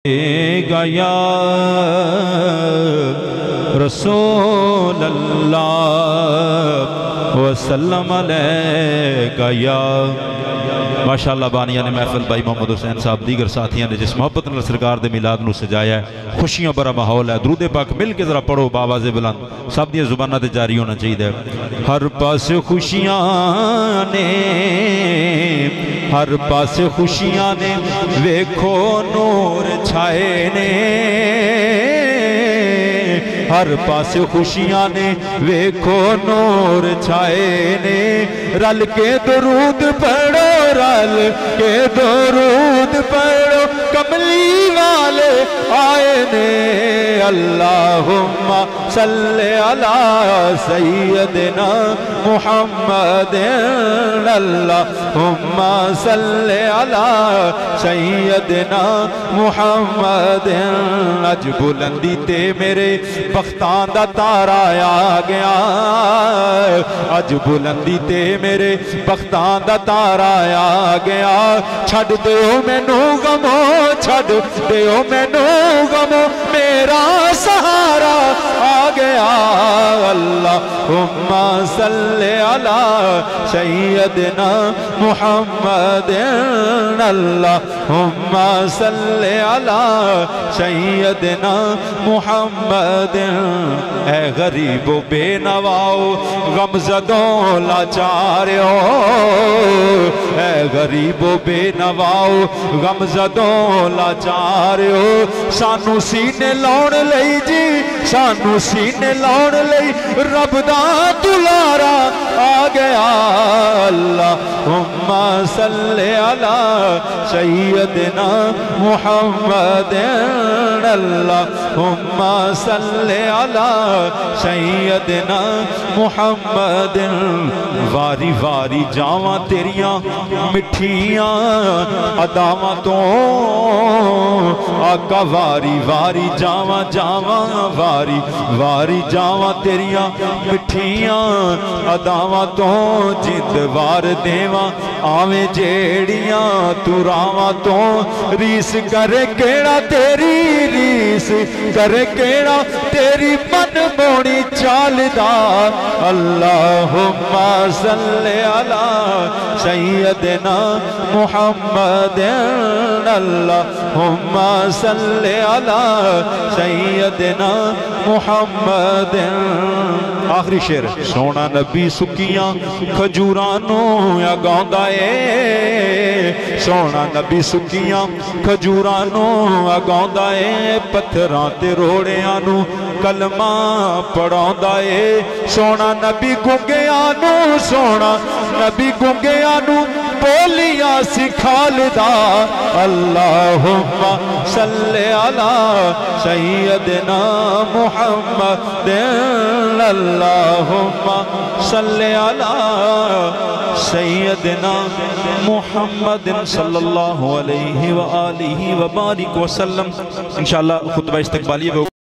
یا رسول اللہ وسلم علیکہ یا ماشاءاللہ بانیہ نے محفل بھائی محمد حسین صاحب دیگر ساتھیاں نے جس محبت نے سرکار دے میلاد نو سجایا ہے خوشیاں برا ماحول ہے درود پاک مل کے ذرا پڑھو باواز بلند سب دیا زبانہ تے جاری ہونا چاہیے ہر پاس خوشیاں نے ہر پاس خوشیاں نے ویکھو نور چھائے نے ہر پاس خوشیاں نے ویکھو نور چھائے نے رل کے درود پڑھو رل کے درود پڑھو کملی والے آئے نے اللہم صلی علی سیدنا محمد اللہم صلی علی سیدنا محمد اج بلندی تے میرے بختان دا تارا آ گیا اج بلندی تے میرے بختان دا تارا آ گیا چھڑ دیو مینوں غمو چھڑ دیو مینوں غمو میرا سہارا آ گیا اللہم صلی علی سیدنا محمد اللہم صلی علی سیدنا محمد اے غریب و بے نواؤ غمزدوں لاچاریو اے غریب و بے نواؤ غمزدوں لاچاریو سانو سینے لون لئی جی سانو سینے لون لئی رب دا دلارا آ گیا اللہم صلی علی سیدنا محمد اللہم صلی علی سیدنا محمد واری واری جاواں تیریاں مٹھیاں اداواں تو آقا واری واری جاواں جاواں واری واری جاواں تیریاں مٹھیاں اداواں تو جند وار دیواں آویں جیڑیاں تو راواں تو ریس کرے کیڑا تیری ریس کرے کیڑا تیری من موڑی چال دا اللہم صلی علی سیدنا محمد اللہم صلی علی سیدنا محمد آخری شعر سونا نبی سکیاں کھجورانوں یا گاؤندہ اے سونا نبی سکیاں کھجورانوں یا گاؤندہ اے پتھران تے روڑیانوں کلمہ پڑھاؤندہ اے سونا نبی گنگیانوں سونا نبی گنگیانوں بولیاں سکھال دا اللہم صلی علی سیدنا محمد اللہم صلی علی سیدنا محمد صلی اللہ علیہ وآلہ وبارک وسلم انشاءاللہ خطبہ استقبالیہ